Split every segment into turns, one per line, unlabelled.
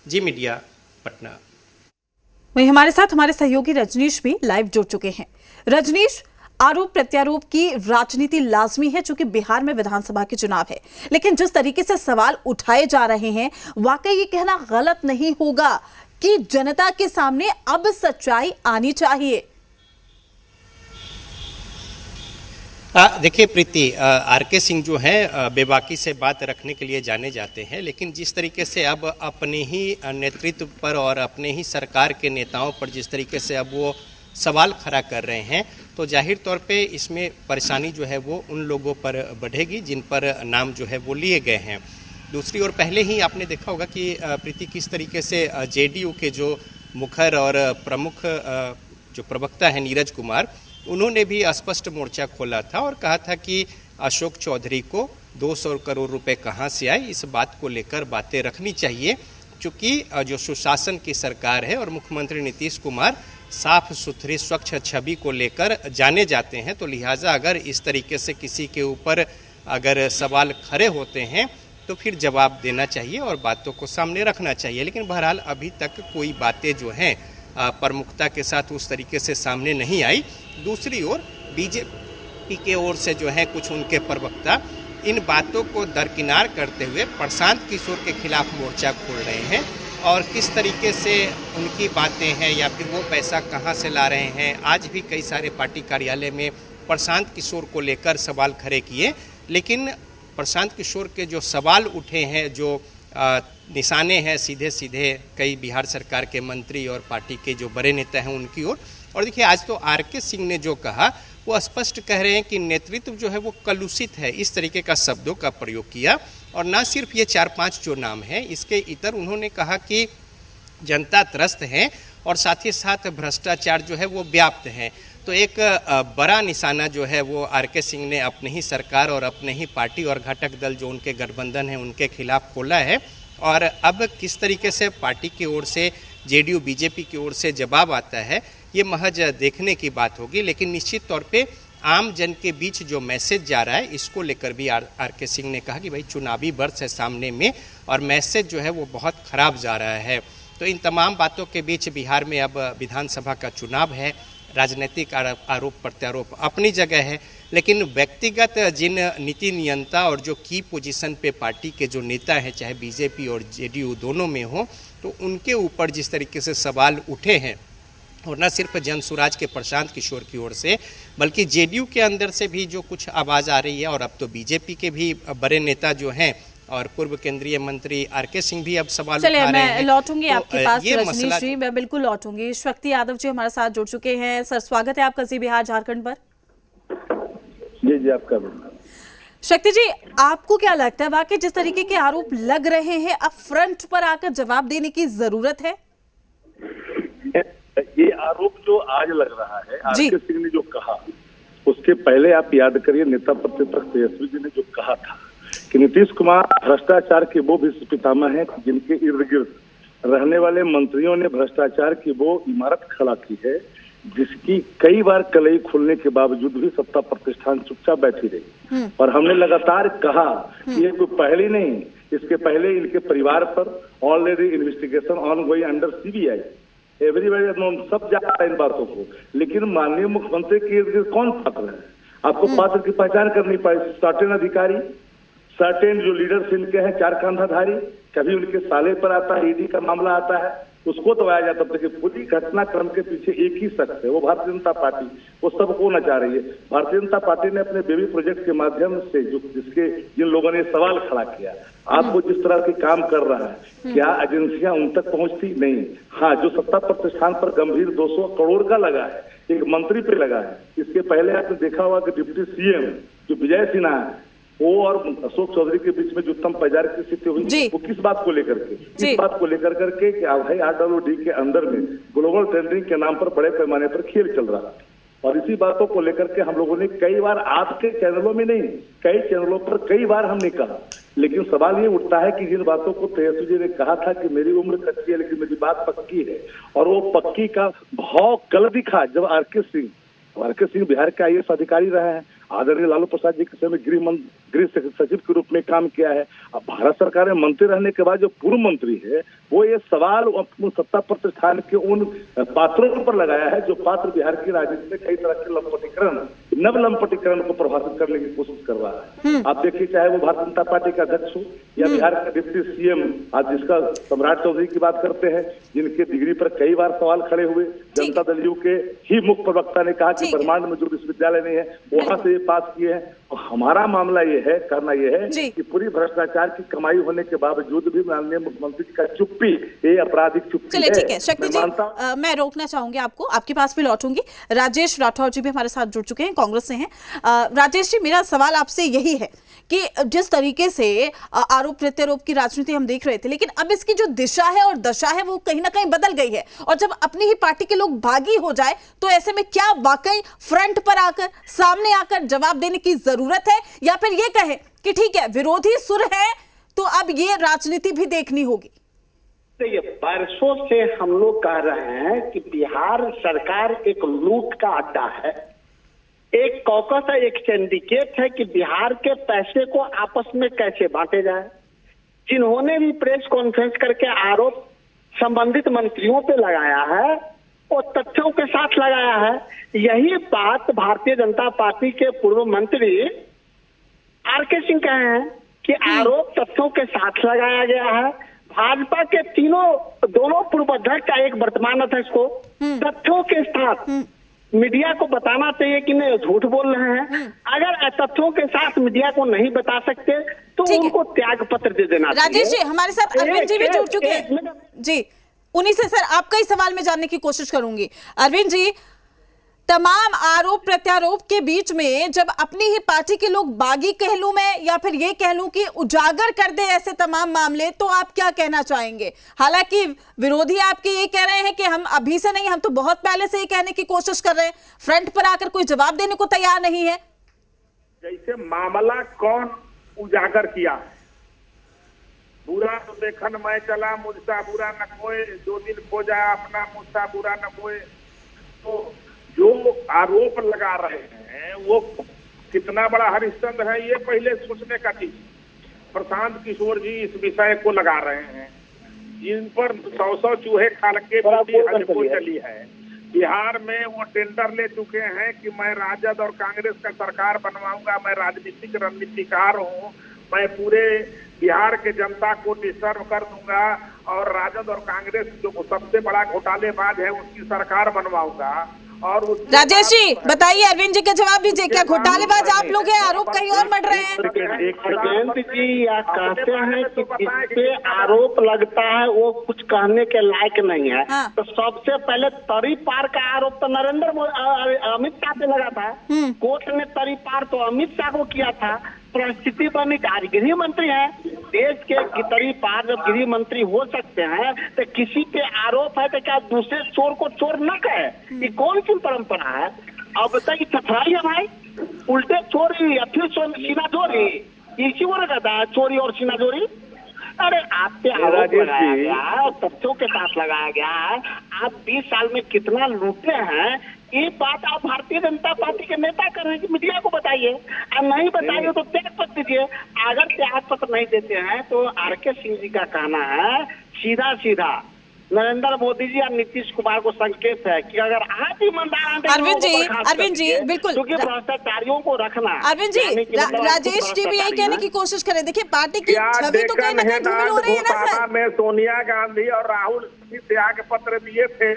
जी media Patna.
वहीं हमारे साथ हमारे सहयोगी रजनीश भी लाइव जुड़ चुके हैं। रजनीश, आरोप प्रत्यारोप की राजनीति लाजमी है चूंकि बिहार में विधानसभा के चुनाव है, लेकिन जिस तरीके से सवाल उठाए जा रहे हैं वाकई ये कहना गलत नहीं होगा कि जनता के सामने अब सच्चाई आनी चाहिए।
देखिए प्रीति, आरके सिंह जो हैं बेबाकी से बात रखने के लिए जाने जाते हैं, लेकिन जिस तरीके से अब अपने ही नेतृत्व पर और अपने ही सरकार के नेताओं पर जिस तरीके से अब वो सवाल खड़ा कर रहे हैं, तो जाहिर तौर पे इसमें परेशानी जो है वो उन लोगों पर बढ़ेगी जिन पर नाम जो है वो लिए गए हैं। दूसरी ओर पहले ही आपने देखा होगा कि प्रीति किस तरीके से जेडीयू के जो मुखर और प्रमुख जो प्रवक्ता है नीरज कुमार, उन्होंने भी स्पष्ट मोर्चा खोला था और कहा था कि अशोक चौधरी को 200 करोड़ रुपए कहां से आए, इस बात को लेकर बातें रखनी चाहिए, क्योंकि जो सुशासन की सरकार है और मुख्यमंत्री नीतीश कुमार साफ सुथरी स्वच्छ छवि को लेकर जाने जाते हैं, तो लिहाजा अगर इस तरीके से किसी के ऊपर अगर सवाल खड़े होते हैं तो फिर जवाब देना चाहिए और बातों को सामने रखना चाहिए। लेकिन बहरहाल अभी तक कोई बातें जो हैं प्रमुखता के साथ उस तरीके से सामने नहीं आई। दूसरी ओर बीजेपी के ओर से जो है कुछ उनके प्रवक्ता इन बातों को दरकिनार करते हुए प्रशांत किशोर के खिलाफ मोर्चा खोल रहे हैं और किस तरीके से उनकी बातें हैं या फिर वो पैसा कहां से ला रहे हैं। आज भी कई सारे पार्टी कार्यालय में प्रशांत किशोर को लेकर सवाल खड़े किए, लेकिन प्रशांत किशोर के जो सवाल उठे हैं, जो निशाने हैं सीधे सीधे कई बिहार सरकार के मंत्री और पार्टी के जो बड़े नेता हैं उनकी ओर। और देखिए आज तो आरके सिंह ने जो कहा वो स्पष्ट कह रहे हैं कि नेतृत्व जो है वो कलुषित है, इस तरीके का शब्दों का प्रयोग किया। और ना सिर्फ ये 4-5 जो नाम हैं, इसके इतर उन्होंने कहा कि जनता त्रस्त है और साथ ही साथ भ्रष्टाचार जो है वो व्याप्त है। तो एक बड़ा निशाना जो है वो आरके सिंह ने अपनी ही सरकार और अपने ही पार्टी और घटक दल जो उनके गठबंधन है उनके खिलाफ खोला है। और अब किस तरीके से पार्टी की ओर से जेडीयू बीजेपी की ओर से जवाब आता है ये महज देखने की बात होगी, लेकिन निश्चित तौर पे आम जन के बीच जो मैसेज जा रहा है इसको लेकर भी आरके सिंह ने कहा कि भाई चुनावी वर्ष है सामने में और मैसेज जो है वो बहुत खराब जा रहा है। तो इन तमाम बातों के बीच बिहार में अब विधानसभा का चुनाव है, राजनीतिक आरोप प्रत्यारोप अपनी जगह है, लेकिन व्यक्तिगत जिन नीति नियंता और जो की पोजीशन पे पार्टी के जो नेता हैं, चाहे बीजेपी और जेडीयू दोनों में हो, तो उनके ऊपर जिस तरीके से सवाल उठे हैं और न सिर्फ जनसुराज के प्रशांत किशोर की ओर से बल्कि जेडीयू के अंदर से भी जो कुछ आवाज़ आ रही है और अब तो बीजेपी के भी बड़े नेता जो हैं और पूर्व केंद्रीय मंत्री आरके सिंह भी अब सवाल उठा रहे हैं।
मैं लौटूंगी
तो
आपके पास
ये
रजनीश जी, मैं बिल्कुल लौटूंगी। शक्ति यादव जी हमारे साथ जुड़ चुके हैं। सर स्वागत है आपका जी बिहार झारखंड पर।
जी आपका।
शक्ति जी, आपको क्या लगता है वाकई जिस तरीके के आरोप लग रहे हैं अब फ्रंट पर आकर जवाब देने की जरूरत है?
ये आरोप जो आज लग रहा है आरके सिंह ने जो कहा, उसके पहले आप याद करिए नेता प्रतिपक्ष तेजस्वी जी ने जो कहा था कि नीतीश कुमार भ्रष्टाचार के वो विश्व पितामह हैं जिनके इर्द गिर्द रहने वाले मंत्रियों ने भ्रष्टाचार की वो इमारत खड़ा की है जिसकी कई बार कलई खुलने के बावजूद भी सत्ता प्रतिष्ठान चुपचाप बैठी रही। और हमने लगातार कहा कि ये कोई पहली नहीं, इसके पहले इनके परिवार पर already investigation on going under CBI, everybody सब जानता है इन बातों को, लेकिन माननीय मुख्यमंत्री के इर्द गिर्द कौन पात्र है? आपको पात्र की पहचान करनी पड़े। सर्टेन अधिकारी, सर्टेन जो लीडर्स इनके हैं चार कंधाधारी, कभी उनके साले पर आता है, ईडी का मामला आता है, उसको दबाया जाता है। पूरी घटनाक्रम के पीछे एक ही शख्स है, वो भारतीय जनता पार्टी, वो सबको नचा रही है। भारतीय जनता पार्टी ने अपने बेबी प्रोजेक्ट के माध्यम से जिन लोगों ने सवाल खड़ा किया, आपको जिस तरह के काम कर रहा है, क्या एजेंसियां उन तक पहुंचती? नहीं। हाँ, जो सत्ता प्रतिष्ठान पर गंभीर 200 करोड़ का लगा है, एक मंत्री पे लगा है। इसके पहले आपने देखा होगा कि डिप्टी सीएम जो विजय सिन्हा है, वो और अशोक चौधरी के बीच में जो उत्तम पैजार की स्थिति हुई, वो किस बात को लेकर के? इस बात को लेकर करके कि भाई RWD के अंदर में ग्लोबल टेंडरिंग के नाम पर बड़े पैमाने पर खेल चल रहा है। और इसी बातों को लेकर के हम लोगों ने कई बार आपके चैनलों में नहीं, कई चैनलों पर कई बार हमने कहा, लेकिन सवाल ये उठता है कि जिन बातों को तेजस्वी जी ने कहा था कि मेरी उम्र कच्ची है लेकिन मेरी बात पक्की है, और वो पक्की का भाव कल दिखा जब आरके सिंह बिहार के IAS अधिकारी रहे हैं, आदरणीय लालू प्रसाद जी के समय गृह गृह सचिव के रूप में काम किया है। अब भारत सरकार में मंत्री रहने के बाद जो पूर्व मंत्री है वो ये सवाल अपने सत्ता प्रतिष्ठान के उन पात्रों पर लगाया है जो पात्र बिहार की राजनीति में कई तरह के लंपटीकरण, नव लंपटीकरण को प्रभावित करने की कोशिश कर रहा है। आप देखिए, चाहे वो भारतीय जनता पार्टी का अध्यक्ष हो या बिहार का डिप्टी सीएम, आज जिसका सम्राट चौधरी की बात करते हैं, जिनके डिग्री पर कई बार सवाल खड़े हुए, जनता दल यू के ही मुख्य प्रवक्ता ने कहा कि ब्रह्मांड में जो विश्वविद्यालय नहीं है वहां से ये पास किए हैं। तो हमारा मामला ये है, करना ये है कि पूरी भ्रष्टाचार की कमाई होने के बावजूद भी माननीय मुख्यमंत्री का चुप्पी, ये आपराधिक चुप्पी
चलिए ठीक है शक्ति जी, मैं रोकना चाहूंगी आपको, आपके पास भी लौटूंगी। राजेश राठौर जी भी हमारे साथ जुड़ चुके हैं, कांग्रेस से हैं। राजेश जी, मेरा सवाल आपसे यही है कि जिस तरीके से आरोप प्रत्यारोप की राजनीति हम देख रहे थे, लेकिन अब इसकी जो दिशा है और दशा है वो कहीं ना कहीं बदल गई है, और जब अपनी ही पार्टी के लोग बागी हो जाए तो ऐसे में क्या वाकई फ्रंट पर आकर, सामने आकर जवाब देने की जरूरत है, या फिर ये कहे कि ठीक है विरोधी सुर है तो अब ये राजनीति भी देखनी होगी?
देखिए, बरसों से हम लोग कह रहे हैं कि बिहार सरकार एक लूट का अड्डा है, एक कॉकस है, एक सिंडिकेट है कि बिहार के पैसे को आपस में कैसे बांटे जाए। जिन्होंने भी प्रेस कॉन्फ्रेंस करके आरोप संबंधित मंत्रियों पे लगाया है वो तथ्यों के साथ लगाया है। यही बात भारतीय जनता पार्टी के पूर्व मंत्री आरके सिंह कहे हैं कि आरोप तथ्यों के साथ लगाया गया है। भाजपा के दोनों पूर्व अध्यक्ष का एक वर्तमान अध्यक्ष को तथ्यों के साथ मीडिया को बताना चाहिए कि नहीं झूठ बोल रहे हैं। अगर तथ्यों के साथ मीडिया को नहीं बता सकते तो उनको त्याग पत्र दे देना चाहिए।
राजेश जी, हमारे साथ अरविंद जी भी जुड़ चुके हैं जी, उन्हीं से सर आपका ही सवाल में जानने की कोशिश करूंगी। अरविंद जी, तमाम आरोप प्रत्यारोप के बीच में जब अपनी ही पार्टी के लोग बागी कह लूं मैं, या फिर ये कह लूं कि उजागर कर दे ऐसे तमाम मामले, तो आप क्या कहना चाहेंगे? हालांकि विरोधी आपके ये कह रहे हैं कि हम अभी से नहीं, हम तो बहुत पहले से ये कहने की कोशिश कर रहे हैं, फ्रंट पर आकर कोई जवाब देने को तैयार नहीं है।
जैसे मामला कौन उजागर किया? बुरा तो देखन मैं चला मुझसा बुरा न कोई, 2 दिन खो जाए अपना मुझसा बुरा न कोई। तो जो आरोप लगा रहे हैं वो कितना बड़ा हरिश्चंद्र है ये पहले सोचने का चीज। प्रशांत किशोर जी इस विषय को लगा रहे हैं, जिन पर 100 चूहे खाल के हजको चली है। बिहार में वो टेंडर ले चुके हैं कि मैं राजद और कांग्रेस का सरकार बनवाऊंगा, मैं राजनीतिक रणनीतिकार हूँ, मैं पूरे बिहार के जनता को डिस्टर्ब कर दूंगा और राजद और कांग्रेस जो सबसे बड़ा घोटालेबाज है उसकी सरकार बनवाऊंगा। और
राजेश जी बताइए, अरविंद जी का जवाब दीजिए, क्या घोटालेबाज आप लोग हैं? आरोप कहीं और बढ़ रहे हैं?
अरविंद जी या कहते हैं कि जिस पे आरोप लगता है वो कुछ कहने के लायक नहीं है। हाँ। तो सबसे पहले तरी पार का आरोप तो अमित शाह पे लगा था। कोर्ट ने तरी पार तो अमित शाह को किया था। परिस्थिति बनी आज गृह मंत्री है, देश के तरी पार जब गृह मंत्री हो सकते हैं तो किसी पे आरोप है तो क्या दूसरे चोर को चोर न कहे? ये कौन सी परंपरा है? अब तक चथराई है भाई, उल्टे चोरी या फिर सीना चोरी, इसी को कहता है चोरी और सीना चोरी। अरे आप पे आरोप लगाया गया है, तथ्यों के साथ लगाया गया है, आप 20 साल में कितना लूटे हैं ये बात आप भारतीय जनता पार्टी के नेता कर रहे हैं कि मीडिया को बताइए, और नहीं बताइए तो त्याग पत्र दीजिए। अगर त्याग पत्र नहीं देते हैं तो आरके सिंह जी का कहना है सीधा सीधा नरेंद्र मोदी जी और नीतीश कुमार को संकेत है कि अगर आज ईमानदार
अरविंद जी बिल्कुल,
क्योंकि भ्रष्टाचारियों को रखना।
अरविंद जी, राजेश जी भी यही कहने की कोशिश करें। देखिए पार्टी की छवि तो कहीं ना कहीं धूमिल हो रही है ना सर।
में सोनिया गांधी और राहुल त्याग पत्र दिए थे,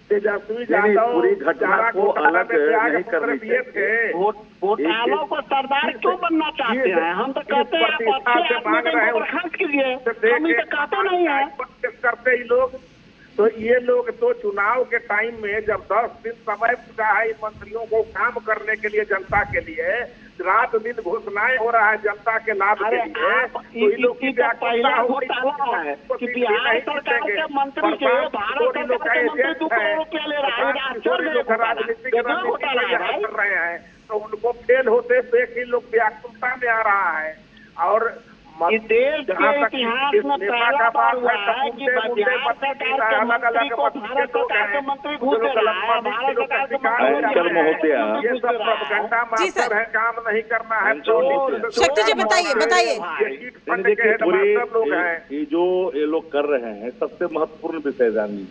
तेजस्वी यादव
पूरी घटना को अलग नहीं करनी चाहिए।
घोटालों को सरदार क्यों बनना चाहते हैं? हम तो कहते हैं आप अच्छे आदमी को खर्च कीजिए, हम तो कहते नहीं है
करते ही लोग। तो ये लोग तो चुनाव के टाइम में जब 10 दिन समय पूछा है इन मंत्रियों को काम करने के लिए, जनता के लिए रात दिन घोषणाएं हो रहा है जनता के लाभ के लिए, तो इन लोग की
पहला घोटाला है कि बिहार सरकार के मंत्री के भारत सरकार के मंत्री 2 करोड़ रुपया ले रहा है,
राजनीतिक कर रहे हैं, तो उनको फेल होते देख ही लोग व्याकुलता में आ रहा है। और
ये देश के इतिहास में पहला बार हुआ है कि बिहार सरकार के मंत्री को भारत सरकार के मंत्री घूस दे रहा है, भारत सरकार के मंत्री
ये सब प्रोपेगेंडा मास्टर है, काम नहीं करना है।
शक्ति जी बताइए बताइए।
ये जो ये लोग कर रहे हैं सबसे महत्वपूर्ण विषय जानी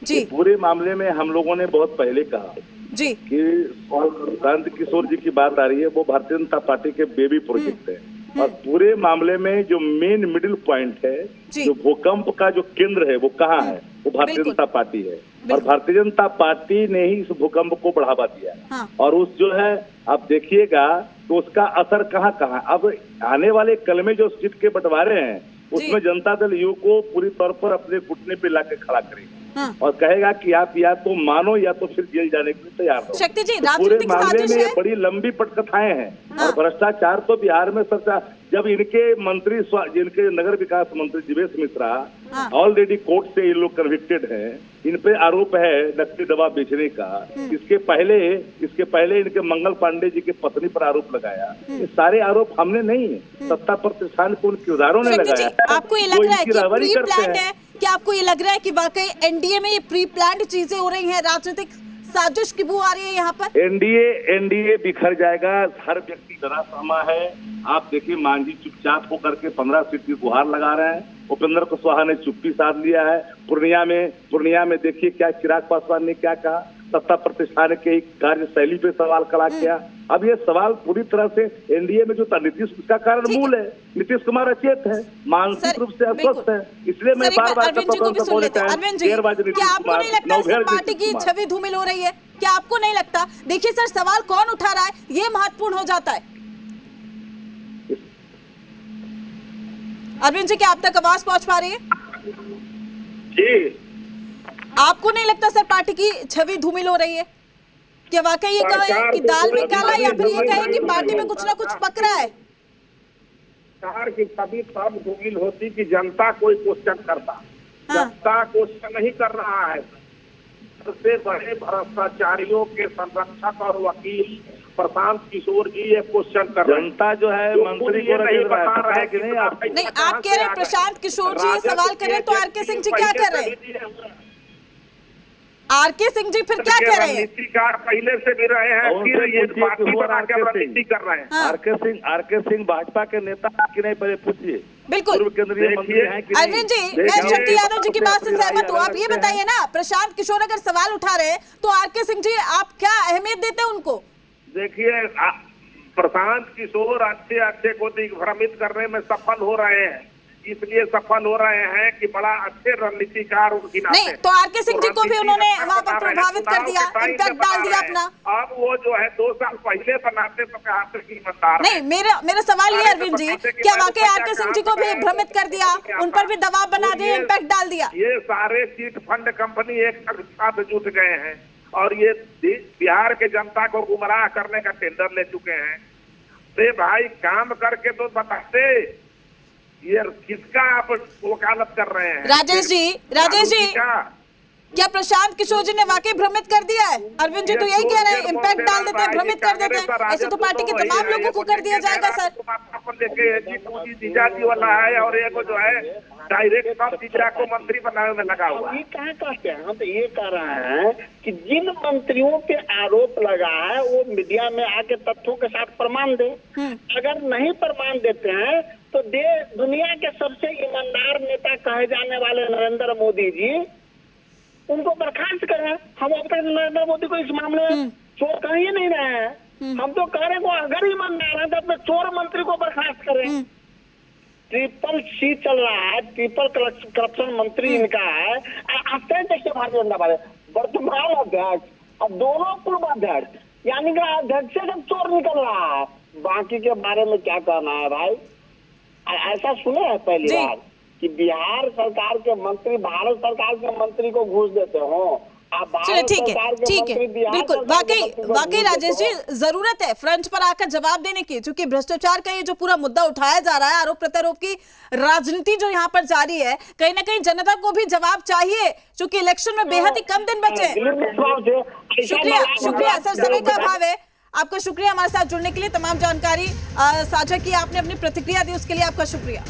जी,
पूरे मामले में हम लोगों ने बहुत पहले कहा
जी
कि शांत किशोर जी की बात आ रही है, वो भारतीय जनता पार्टी के बेबी प्रोजेक्ट है और पूरे मामले में जो मेन मिडिल पॉइंट है, जो भूकंप का जो केंद्र है वो कहाँ है, वो भारतीय जनता पार्टी है और भारतीय जनता पार्टी ने ही इस भूकंप को बढ़ावा दिया।
हाँ।
और उस जो है आप देखिएगा तो उसका असर कहाँ कहाँ, अब आने वाले कल में जो सीट के बंटवारे हैं उसमें जनता दल यू को पूरी तौर पर अपने घुटने पे लाकर खड़ा करेगा। हाँ। और कहेगा कि आप या तो मानो या तो फिर जेल जाने के लिए तैयार हो।
शक्ति जी,
पूरे मामले में ये बड़ी लंबी पटकथाएं हैं। हाँ। और भ्रष्टाचार तो बिहार में जब इनके मंत्री जिनके नगर विकास मंत्री जीवेश मिश्रा ऑलरेडी कोर्ट से ये लोग कन्विक्टेड हैं, इन पे आरोप है नकली दवा बेचने का। इसके पहले इनके मंगल पांडे जी की पत्नी पर आरोप लगाया। ये सारे आरोप हमने नहीं है, सत्ता प्रतिष्ठान को उनके किरदारों ने लगाया।
आपको ये लग रहा है कि प्री प्लान्ड है? क्या आपको ये लग रहा है कि वाकई एनडीए में ये प्री प्लान्ड चीजें हो रही हैं, राजनीतिक साजिश की बू आ रही है यहाँ पर?
एनडीए बिखर जाएगा, हर व्यक्ति डरा सहमा है। आप देखिए मांझी चुपचाप होकर के 15 सीट की गुहार लगा रहे हैं, उपेंद्र कुशवाहा ने चुप्पी साध लिया है। पूर्णिया में देखिए क्या चिराग पासवान ने क्या कहा, सत्ता प्रतिष्ठान के कार्यशैली पे सवाल खड़ा किया। अब ये सवाल पूरी तरह से एनडीए में जो था नीतीश का कारण मूल है। नीतीश कुमार अचेत है, मानसिक रूप से अस्वस्थ है, इसलिए मैं बार-बार
अरविंद जी को भी सुन लेते हैं। अरविंद जी, क्या आपको नहीं लगता सर पार्टी की छवि धूमिल हो रही है? क्या आपको नहीं लगता? देखिए सर, सवाल कौन उठा रहा है ये महत्वपूर्ण हो जाता है। अरविंद जी, क्या आप तक आवाज पहुंच पा रही है?
जी,
आपको नहीं लगता सर पार्टी की छवि धूमिल हो रही है? क्या वाकई ये कहे कि दाल में काला, या फिर ये कहे कि पार्टी में कुछ ना कुछ पक रहा है?
सरकार की छवि तब धूमिल होती कि जनता कोई क्वेश्चन करता। हाँ। जनता क्वेश्चन नहीं कर रहा है। सबसे बड़े भ्रष्टाचारियों के संरक्षक और वकील प्रशांत किशोर जी ये क्वेश्चन कर रहे हैं। जनता जो है मंत्री को नहीं बता रहा है कि नहीं।
आप कह रहे हैं प्रशांत किशोर जी सवाल कर रहे हैं, तो आरके सिंह जी क्या कर रहे हैं? आरके सिंह जी फिर क्या कह रहे हैं?
नीतिकार पहले से भी रहे हैं, फिर ये पार्टी बना के रणनीति कर रहे हैं।
हाँ।
आरके सिंह भाजपा के नेता कि नहीं, पहले पूछिए।
बिल्कुल
केंद्रीय मंत्री हैं कि नहीं?
अरविंद जी, मैं शक्ति यादव जी की बात से सहमत हूँ। आप ये बताइए ना, प्रशांत किशोर अगर सवाल उठा रहे हैं तो आरके सिंह जी आप क्या अहमियत देते हैं उनको?
देखिए, प्रशांत किशोर अच्छे को दिग्भ्रमित करने में सफल हो रहे हैं, इसलिए सफल हो रहे हैं कि बड़ा अच्छे रणनीतिकार उनकी
नहीं, तो आरके सिंह जी को भी उन्होंने वहाँ पर प्रभावित कर दिया, इम्पैक्ट डाल दिया अपना।
अब वो जो है 2 साल पहले बनाते तो कहा कि ईमानदार
नहीं। मेरा सवाल ये अरविंद जी, क्या वाकई आरके सिंह जी को भी भ्रमित कर दिया, उन पर भी दबाव बना दिया, इम्पैक्ट डाल दिया?
ये सारे चिट फंड कंपनी एक साथ जुट गए हैं और ये बिहार के जनता को गुमराह करने का टेंडर ले चुके हैं। तो भाई काम करके तो बताते ये किसका आप वकालत कर रहे हैं?
राजेश जी, क्या प्रशांत किशोर जी ने वाकई भ्रमित कर दिया है? अरविंद जी तो यही कह रहे हैं, इम्पैक्ट डाल देते हैं, भ्रमित कर देते हैं। ऐसे तो पार्टी के तमाम लोगों को कर दिया जाएगा सर।
जीजाजी वाला है और एक जो है डायरेक्ट सब जीजा को मंत्री बनाने में लगा हुआ।
ये कहाँ कहते हैं? हम तो ये कह रहे हैं कि जिन मंत्रियों पे आरोप लगा है वो मीडिया में आके तथ्यों के साथ प्रमाण दे। अगर नहीं प्रमाण देते हैं तो दुनिया के सबसे ईमानदार नेता कहे जाने वाले नरेंद्र मोदी जी उनको बर्खास्त करें। हम अब तक नरेंद्र मोदी को इस मामले में चोर कह ही नहीं रहे हैं। हम तो कह रहे हैं अगर ईमानदार है तो अपने चोर मंत्री को बर्खास्त करें। ट्रिपल सी चल रहा है, ट्रिपल करप्शन मंत्री इनका है। आश्चर्य देखिए भारतीय जनता पार्टी वर्तमान अध्यक्ष और दोनों पूर्व अध्यक्ष, यानी कि अध्यक्ष से जब चोर निकल रहा है, बाकी के बारे में क्या कहना है भाई? ऐसा सुने हैं पहली बार कि बिहार सरकार के मंत्री भारत सरकार के मंत्री को घूस देते हो।
चलिए ठीक है, बिल्कुल वाकई राजेश जी जरूरत है फ्रंट पर आकर जवाब देने की, क्योंकि भ्रष्टाचार का ये जो पूरा मुद्दा उठाया जा रहा है, आरोप प्रत्यारोप की राजनीति जो यहाँ पर जारी है, कहीं ना कहीं जनता को भी जवाब चाहिए, क्योंकि इलेक्शन में बेहद ही कम दिन बचे हैं। शुक्रिया सर, समय का अभाव है। आपका शुक्रिया हमारे साथ जुड़ने के लिए, तमाम जानकारी साझा की आपने, अपनी प्रतिक्रिया दी उसके लिए आपका शुक्रिया।